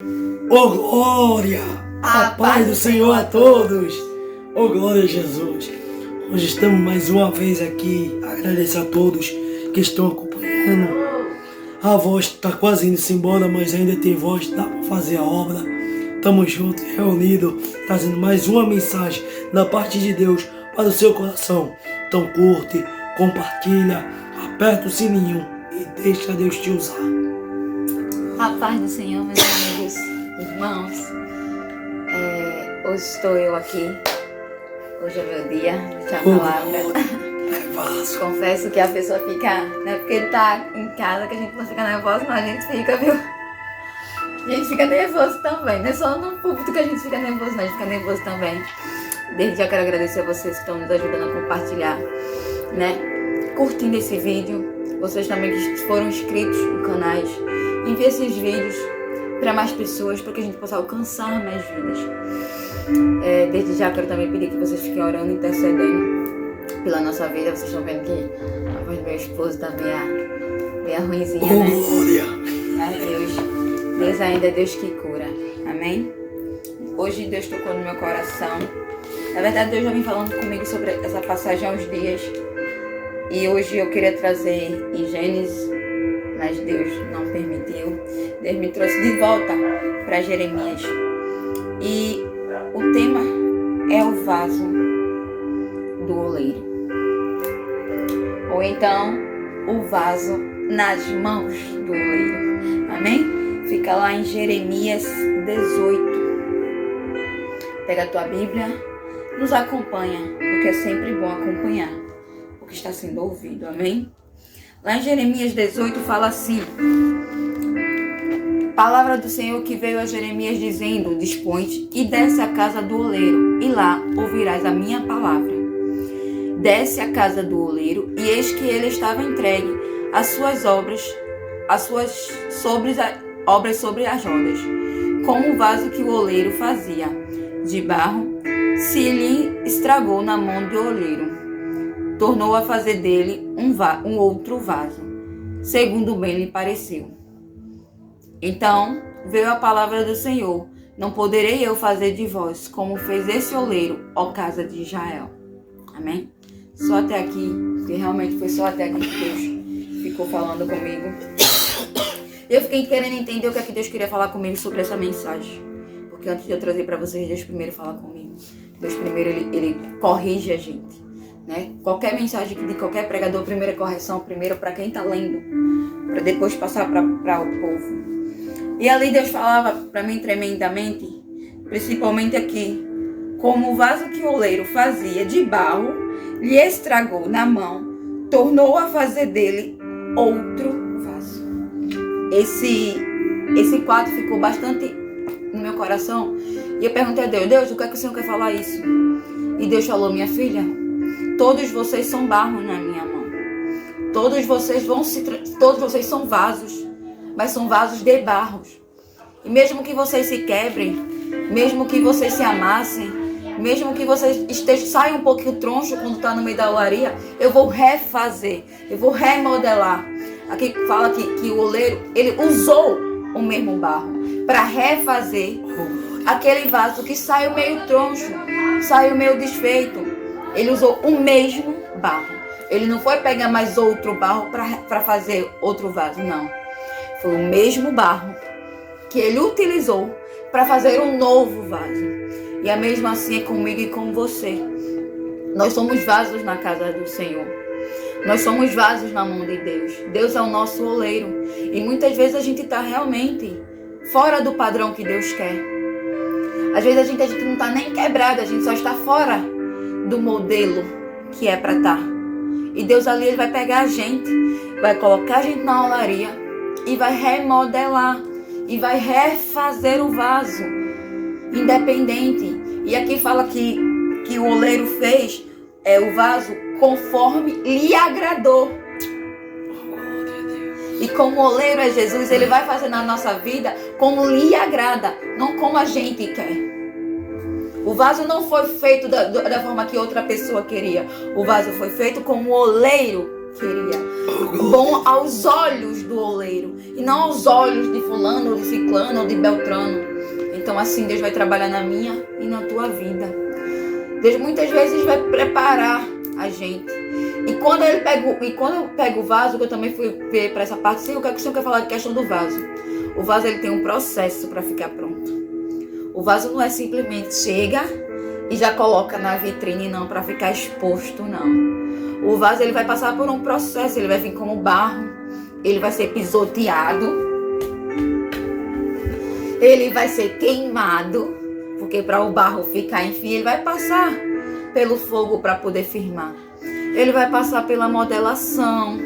Oh glória! A paz do Senhor a todos! Oh glória a Jesus! Hoje estamos mais uma vez aqui. Agradeço a todos que estão acompanhando. A voz está quase indo-se embora, mas ainda tem voz, dá para fazer a obra. Estamos juntos, reunidos, trazendo mais uma mensagem da parte de Deus para o seu coração. Então curte, compartilha, aperta o sininho e deixa Deus te usar. A paz do Senhor, meus amigos, irmãos. Hoje estou eu aqui. Hoje é meu dia de a palavra. Confesso que a pessoa fica, não é porque tá em casa que a gente não fica nervosa, mas a gente fica, viu? A gente fica nervoso também. Não é só no púlpito que a gente fica nervoso, não. A gente fica nervoso também. Desde já quero agradecer a vocês que estão nos ajudando a compartilhar, né? Curtindo esse vídeo. Vocês também que foram inscritos no canal. Envie esses vídeos para mais pessoas, para que a gente possa alcançar mais vidas. Desde já quero também pedir que vocês fiquem orando, intercedendo pela nossa vida. Vocês estão vendo que a voz do meu esposo tá meio ruimzinha, né? Glória! Mas Deus ainda é Deus que cura. Amém? Hoje Deus tocou no meu coração. Na verdade, Deus já vem falando comigo sobre essa passagem há uns dias. E hoje eu queria trazer em Gênesis, mas Deus não permitiu. Deus me trouxe de volta para Jeremias. E o tema é o vaso do oleiro. Ou então, o vaso nas mãos do oleiro. Amém? Fica lá em Jeremias 18. Pega a tua Bíblia, nos acompanha, porque é sempre bom acompanhar o que está sendo ouvido. Amém? Lá em Jeremias 18 fala assim: palavra do Senhor que veio a Jeremias dizendo: dispõe-te e desce à casa do oleiro, e lá ouvirás a minha palavra. Desce à casa do oleiro, e eis que ele estava entregue às suas obras sobre as rodas, como o vaso que o oleiro fazia de barro, se lhe estragou na mão do oleiro. Tornou a fazer dele um outro vaso, segundo bem lhe pareceu. Então veio a palavra do Senhor: não poderei eu fazer de vós como fez esse oleiro, ó casa de Israel. Amém? Só até aqui, porque realmente foi só até aqui que Deus ficou falando comigo. Eu fiquei querendo entender o que é que Deus queria falar comigo sobre essa mensagem. Porque antes de eu trazer para vocês, Deus primeiro fala comigo. Deus primeiro, ele corrige a gente. Né? Qualquer mensagem de qualquer pregador, primeira correção, primeiro para quem está lendo, para depois passar para o povo. E ali Deus falava para mim tremendamente, principalmente aqui: como o vaso que o oleiro fazia de barro lhe estragou na mão, tornou a fazer dele outro vaso. Esse quadro ficou bastante no meu coração, e eu perguntei a Deus: o que é que o Senhor quer falar isso? E Deus falou: minha filha, todos vocês são barro na minha mão. Todos vocês são vasos, mas são vasos de barros. E mesmo que vocês se quebrem, mesmo que vocês se amassem, mesmo que vocês saiam um pouquinho troncho quando está no meio da olaria, eu vou refazer, eu vou remodelar. Aqui fala que o oleiro, ele usou o mesmo barro para refazer aquele vaso que saiu meio troncho, saiu meio desfeito. Ele usou o mesmo barro. Ele não foi pegar mais outro barro para fazer outro vaso, não. Foi o mesmo barro que ele utilizou para fazer um novo vaso. E a mesma assim é comigo e com você. Nós somos vasos na casa do Senhor. Nós somos vasos na mão de Deus. Deus é o nosso oleiro. E muitas vezes a gente está realmente fora do padrão que Deus quer. Às vezes a gente não está nem quebrado, a gente só está fora do modelo que é para estar. E Deus ali, ele vai pegar a gente, vai colocar a gente na olaria e vai remodelar e vai refazer o vaso, independente. E aqui fala que o oleiro fez o vaso conforme lhe agradou. E como o oleiro é Jesus, ele vai fazer na nossa vida como lhe agrada, não como a gente quer. O vaso não foi feito da forma que outra pessoa queria. O vaso foi feito como o oleiro Bom aos olhos do oleiro e não aos olhos de fulano, ou de ciclano, ou de beltrano. Então assim Deus vai trabalhar na minha e na tua vida. Deus muitas vezes vai preparar a gente. E quando eu pego o vaso, que eu também fui ver para essa parte, sim, o que é que o Senhor quer falar de questão do vaso? O vaso ele tem um processo para ficar pronto. O vaso não é simplesmente chega e já coloca na vitrine, não, para ficar exposto, não. O vaso ele vai passar por um processo, ele vai vir como barro, ele vai ser pisoteado, ele vai ser queimado, porque para o barro ficar, enfim, ele vai passar pelo fogo para poder firmar. Ele vai passar pela modelação,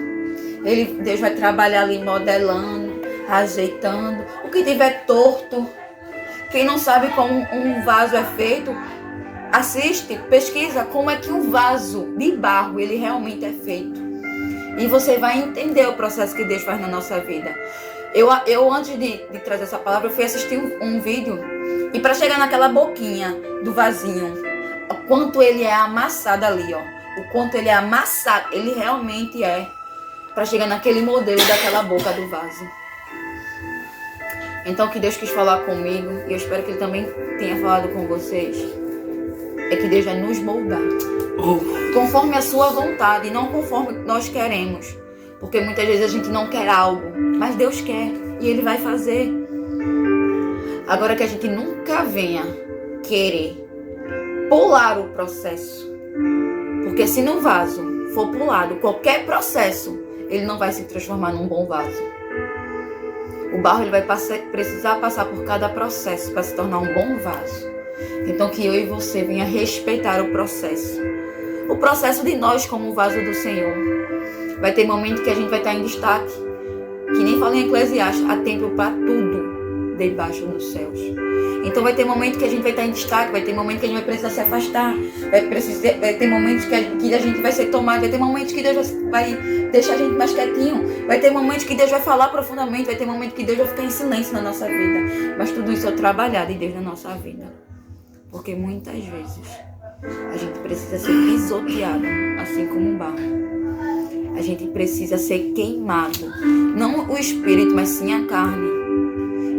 Deus vai trabalhar ali modelando, ajeitando, o que tiver torto. Quem não sabe como um vaso é feito, assiste, pesquisa como é que um vaso de barro ele realmente é feito. E você vai entender o processo que Deus faz na nossa vida. Eu antes de trazer essa palavra, eu fui assistir um vídeo. E para chegar naquela boquinha do vasinho, o quanto ele é amassado ali, ó. O quanto ele é amassado, ele realmente é. Para chegar naquele modelo daquela boca do vaso. Então o que Deus quis falar comigo, e eu espero que Ele também tenha falado com vocês, é que Deus vai nos moldar conforme a sua vontade, não conforme nós queremos. Porque muitas vezes a gente não quer algo, mas Deus quer e Ele vai fazer. Agora que a gente nunca venha querer pular o processo. Porque se no vaso for pulado qualquer processo, ele não vai se transformar num bom vaso. O barro ele vai precisar passar por cada processo para se tornar um bom vaso. Então que eu e você venha respeitar o processo. O processo de nós como vaso do Senhor. Vai ter momento que a gente vai estar em destaque. Que nem fala em Eclesiastes, há tempo para tudo debaixo dos céus. Então vai ter momento que a gente vai estar em destaque, vai ter momento que a gente vai precisar se afastar, vai ter momentos que a gente vai ser tomado, vai ter momentos que Deus vai deixar a gente mais quietinho, vai ter momentos que Deus vai falar profundamente, vai ter momentos que Deus vai ficar em silêncio na nossa vida. Mas tudo isso é o trabalhar de Deus na nossa vida. Porque muitas vezes a gente precisa ser pisoteado, assim como um barro. A gente precisa ser queimado, não o espírito, mas sim a carne.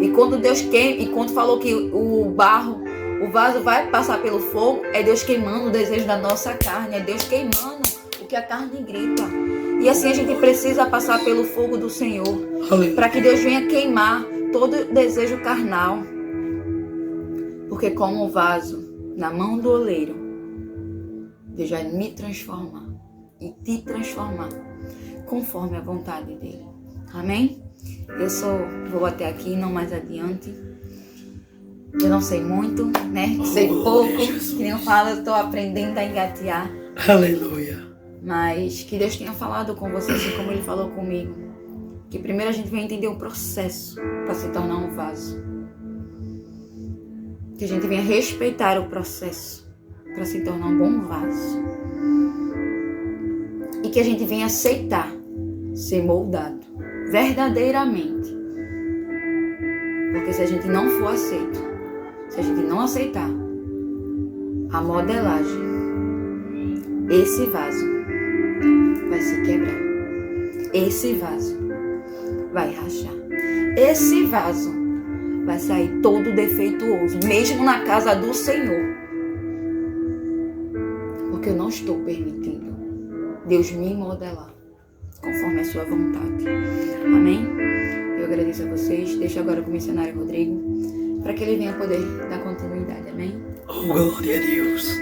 E quando Deus queima, e quando falou que o vaso vai passar pelo fogo, é Deus queimando o desejo da nossa carne, é Deus queimando o que a carne grita. E assim a gente precisa passar pelo fogo do Senhor, para que Deus venha queimar todo desejo carnal. Porque como o vaso na mão do oleiro, Deus vai me transformar e te transformar conforme a vontade dele. Amém? Eu vou até aqui, não mais adiante. Eu não sei muito, né? Sei pouco. Que nem eu falo, eu estou aprendendo a engatear. Aleluia. Mas que Deus tenha falado com você, assim como Ele falou comigo. Que primeiro a gente vai entender o processo para se tornar um vaso. Que a gente venha respeitar o processo para se tornar um bom vaso. E que a gente venha aceitar ser moldado verdadeiramente. Porque se a gente não for aceito, se a gente não aceitar a modelagem, esse vaso vai se quebrar. Esse vaso vai rachar. Esse vaso vai sair todo defeituoso, mesmo na casa do Senhor. Porque eu não estou permitindo Deus me modelar conforme a sua vontade. Amém? Eu agradeço a vocês. Deixo agora com o missionário Rodrigo, para que ele venha poder dar continuidade. Amém? Oh, glória a Deus.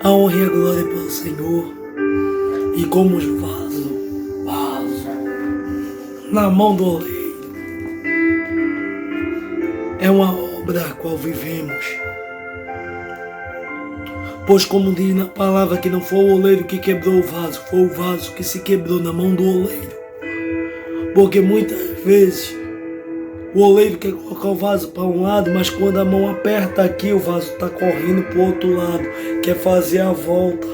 A honra e a glória pelo Senhor. E como os vaso na mão do oleiro. É uma obra a qual vivemos. Pois como diz na palavra que não foi o oleiro que quebrou o vaso, foi o vaso que se quebrou na mão do oleiro. Porque muitas vezes o oleiro quer colocar o vaso para um lado, mas quando a mão aperta aqui, o vaso está correndo para o outro lado, quer fazer a volta.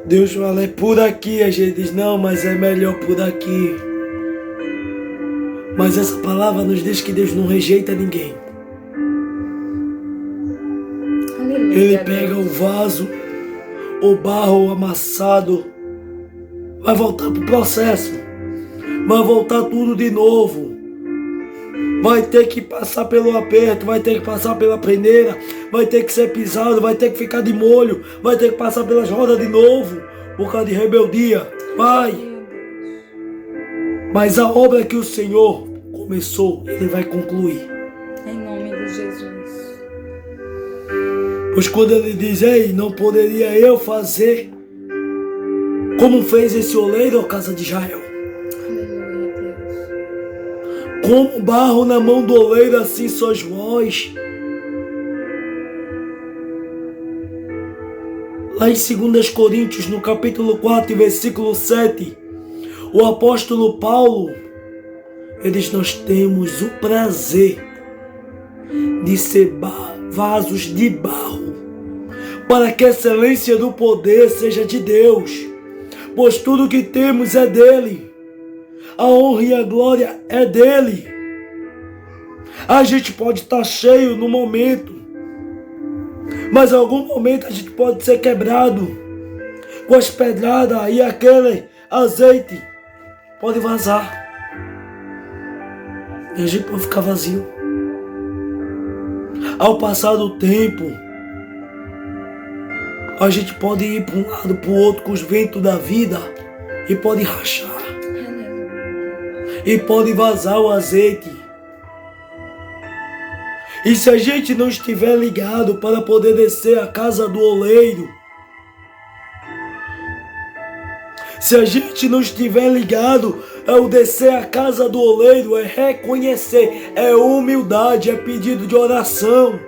Deus fala, é por aqui, a gente diz, não, mas é melhor por aqui. Mas essa palavra nos diz que Deus não rejeita ninguém. Ele pega o vaso, o barro amassado, vai voltar pro processo, vai voltar tudo de novo. Vai ter que passar pelo aperto, vai ter que passar pela peneira, vai ter que ser pisado, vai ter que ficar de molho, vai ter que passar pelas rodas de novo, por causa de rebeldia. Vai. Mas a obra que o Senhor começou, Ele vai concluir. Em nome de Jesus. Pois quando Ele diz, ei, não poderia eu fazer como fez esse oleiro, ó casa de Israel. Como barro na mão do oleiro, assim sois vós. Lá em 2 Coríntios, no capítulo 4, versículo 7, o apóstolo Paulo, ele diz, nós temos o prazer de ser vasos de barro, para que a excelência do poder seja de Deus, pois tudo que temos é dele. A honra e a glória é dele. A gente pode estar cheio no momento, mas em algum momento a gente pode ser quebrado com as pedradas e aquele azeite pode vazar. E a gente pode ficar vazio. Ao passar do tempo, a gente pode ir para um lado, para o outro com os ventos da vida e pode rachar. E pode vazar o azeite. E se a gente não estiver ligado para poder descer a casa do oleiro, se a gente não estiver ligado ao descer a casa do oleiro, é reconhecer, é humildade, é pedido de oração,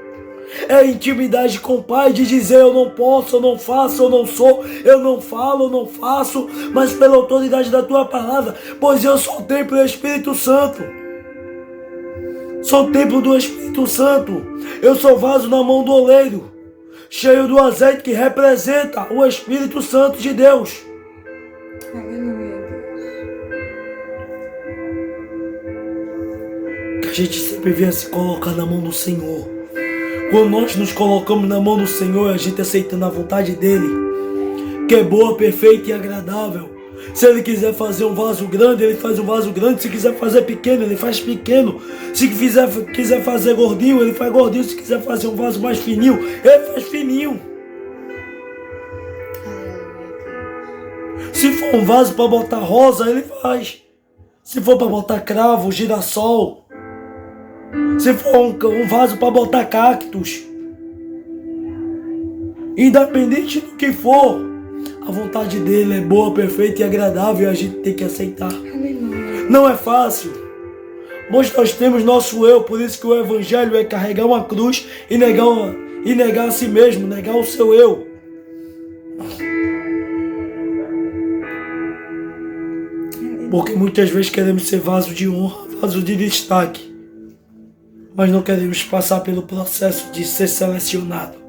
é intimidade com o Pai, de dizer eu não posso, eu não faço, eu não sou, eu não falo, eu não faço, mas pela autoridade da Tua palavra, pois eu sou o templo do Espírito Santo. Sou o templo do Espírito Santo. Eu sou vaso na mão do oleiro, cheio do azeite que representa o Espírito Santo de Deus. Que a gente sempre venha se colocar na mão do Senhor. Quando nós nos colocamos na mão do Senhor, a gente aceitando a vontade dEle, que é boa, perfeita e agradável. Se Ele quiser fazer um vaso grande, Ele faz um vaso grande. Se quiser fazer pequeno, Ele faz pequeno. Se quiser fazer gordinho, Ele faz gordinho. Se quiser fazer um vaso mais fininho, Ele faz fininho. Se for um vaso para botar rosa, Ele faz. Se for para botar cravo, girassol. Se for um vaso para botar cactos. Independente do que for, a vontade dele é boa, perfeita e agradável e a gente tem que aceitar. Não é fácil. Mas nós temos nosso eu, por isso que o evangelho é carregar uma cruz e negar a si mesmo, negar o seu eu. Porque muitas vezes queremos ser vaso de honra, vaso de destaque, mas não queremos passar pelo processo de ser selecionado.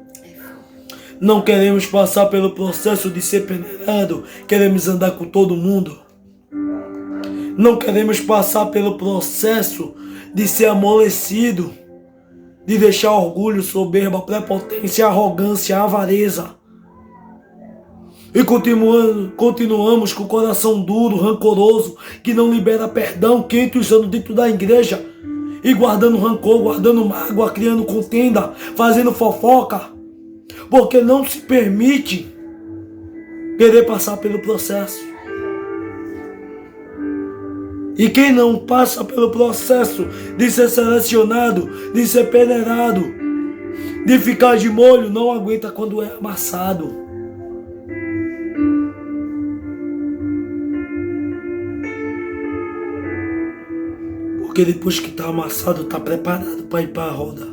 Não queremos passar pelo processo de ser peneirado, queremos andar com todo mundo. Não queremos passar pelo processo de ser amolecido, de deixar orgulho, soberba, prepotência, arrogância, avareza. E continuamos com o coração duro, rancoroso, que não libera perdão, 500 anos dentro da igreja, e guardando rancor, guardando mágoa, criando contenda, fazendo fofoca, porque não se permite querer passar pelo processo. E quem não passa pelo processo de ser selecionado, de ser peneirado, de ficar de molho, não aguenta quando é amassado. Porque depois que está amassado, está preparado para ir para a roda.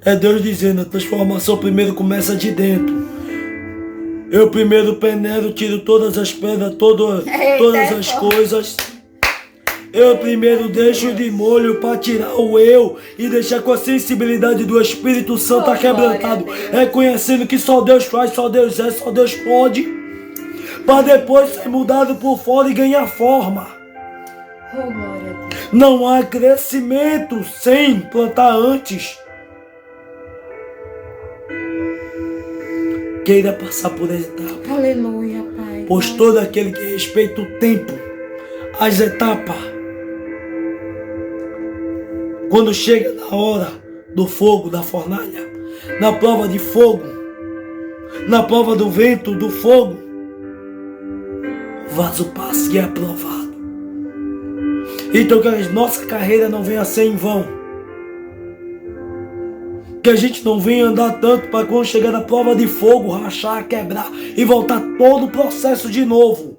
É Deus dizendo, a transformação primeiro começa de dentro. Eu primeiro peneiro, tiro todas as pedras, todas as coisas. Eu primeiro deixo de molho para tirar o eu e deixar com a sensibilidade do Espírito Santo quebrantado, reconhecendo que só Deus faz, só Deus é, só Deus pode, para depois ser mudado por fora e ganhar forma. Não há crescimento sem plantar antes. Queira passar por essa etapa. Aleluia, Pai. Pois todo aquele que respeita o tempo, as etapas, quando chega na hora do fogo, da fornalha, na prova de fogo, na prova do vento, do fogo, o vaso passa e é aprovado. Então que a nossa carreira não venha a ser em vão. Que a gente não venha andar tanto para quando chegar na prova de fogo, rachar, quebrar e voltar todo o processo de novo.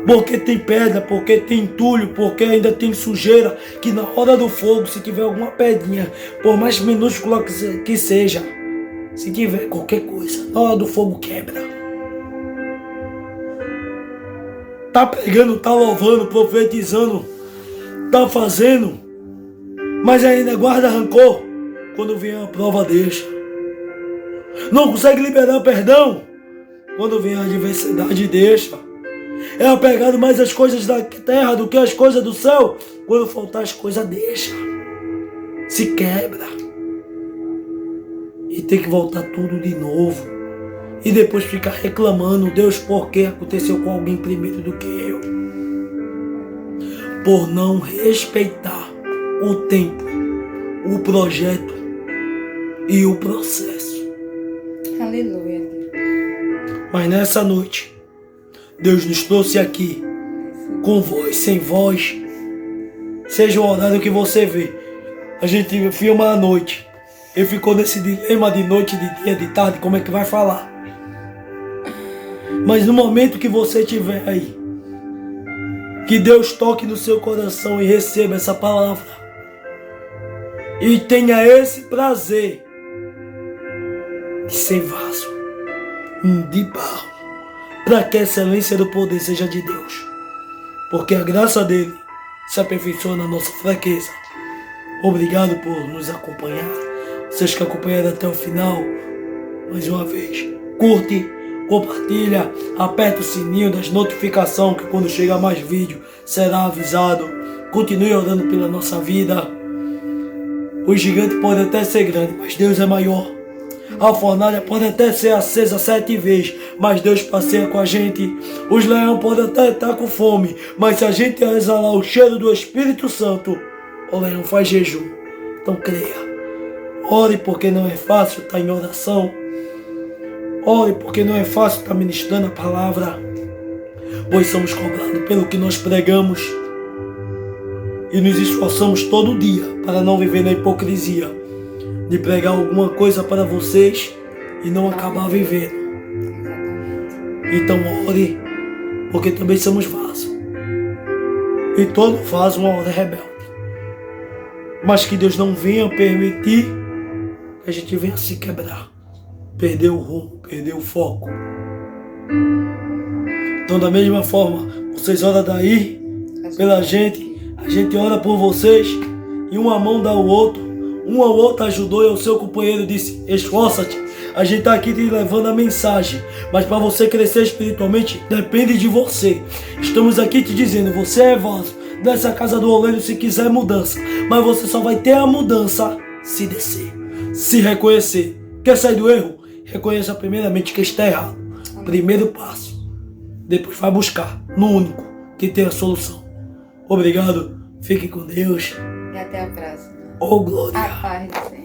Porque tem pedra, porque tem entulho, porque ainda tem sujeira, que na hora do fogo, se tiver alguma pedrinha, por mais minúscula que seja, se tiver qualquer coisa, na hora do fogo quebra. Tá pregando, tá louvando, profetizando, tá fazendo, mas ainda guarda rancor. Quando vier a prova, deixa. Não consegue liberar perdão. Quando vier a adversidade, deixa. É apegado mais às coisas da terra do que às coisas do céu. Quando faltar as coisas, deixa. Se quebra. E tem que voltar tudo de novo. E depois ficar reclamando, Deus, por que aconteceu com alguém primeiro do que eu? Por não respeitar o tempo, o projeto e o processo. Aleluia. Mas nessa noite, Deus nos trouxe aqui, com voz, sem voz, seja o horário que você vê. A gente filma à noite. Ele ficou nesse dilema de noite, de dia, de tarde, como é que vai falar? Mas no momento que você estiver aí, que Deus toque no seu coração e receba essa palavra. E tenha esse prazer de ser vaso, de barro, para que a excelência do poder seja de Deus. Porque a graça dele se aperfeiçoa na nossa fraqueza. Obrigado por nos acompanhar. Vocês que acompanharam até o final, mais uma vez, curte, compartilha, aperta o sininho das notificações, que quando chegar mais vídeo será avisado. Continue orando pela nossa vida. O gigante pode até ser grande, mas Deus é maior. A fornalha pode até ser acesa 7 vezes, mas Deus passeia com a gente. Os leões podem até estar com fome, mas se a gente exalar o cheiro do Espírito Santo, o leão faz jejum. Então creia. Ore porque não é fácil estar em oração. Ore porque não é fácil estar ministrando a palavra. Pois somos cobrados pelo que nós pregamos. E nos esforçamos todo dia para não viver na hipocrisia de pregar alguma coisa para vocês e não acabar vivendo. Então ore, porque também somos vasos. E todo vaso uma hora é rebelde. Mas que Deus não venha permitir que a gente venha se quebrar, perder o rumo, perder o foco. Então da mesma forma, vocês oram daí pela gente, a gente ora por vocês, e uma mão dá ao outro, um ao outro ajudou e o seu companheiro disse, esforça-te. A gente está aqui te levando a mensagem, mas para você crescer espiritualmente, depende de você. Estamos aqui te dizendo, você é vaso dessa casa do oleiro se quiser mudança, mas você só vai ter a mudança se descer, se reconhecer. Quer sair do erro? Reconheça primeiramente que está errado. Primeiro passo. Depois vai buscar no único que tem a solução. Obrigado. Fique com Deus. E até a próxima. Oh, glória. A paz do Senhor.